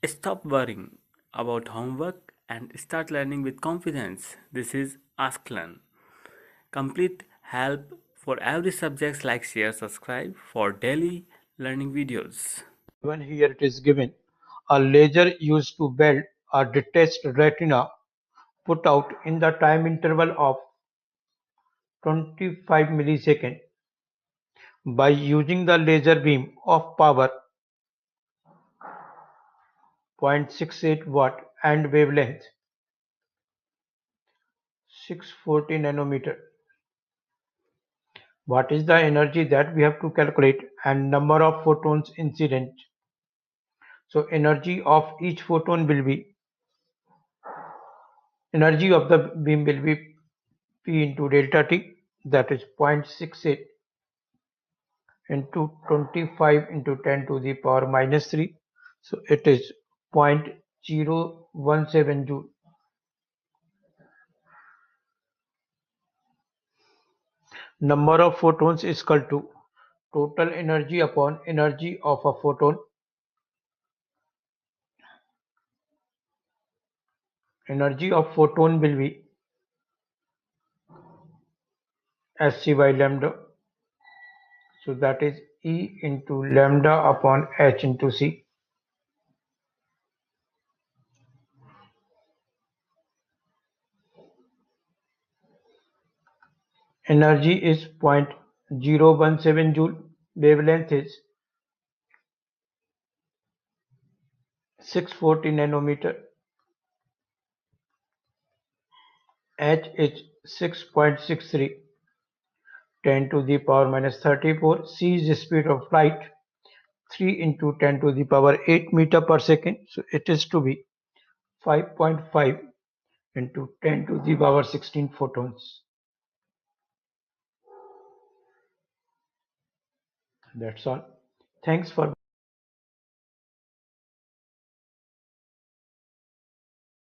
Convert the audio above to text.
Stop worrying about homework and start learning with confidence. This is Ask Learn. Complete help for every subject. Like, share, subscribe for daily learning videos. Even here it is given, a laser used to weld a detached retina put out in the time interval of 25 milliseconds by using the laser beam of power 0.68 watt and wavelength 640 nanometer. What is the energy that we have to calculate and number of photons incident? So energy of each photon will be, energy of the beam will be P into delta T, that is 0.68 into 25 into 10 to the power minus 3. So it is 0.017 joule. Number of photons is equal to total energy upon energy of a photon. Energy of photon will be Sc by lambda. So that is E into lambda upon H into C. Energy is 0.017 joule. Wavelength is 640 nanometer. H is 6.63, 10 to the power minus 34. C is the speed of light, 3 into 10 to the power 8 meter per second. So it is to be 5.5 into 10 to the power 16 photons. That's all. Thanks for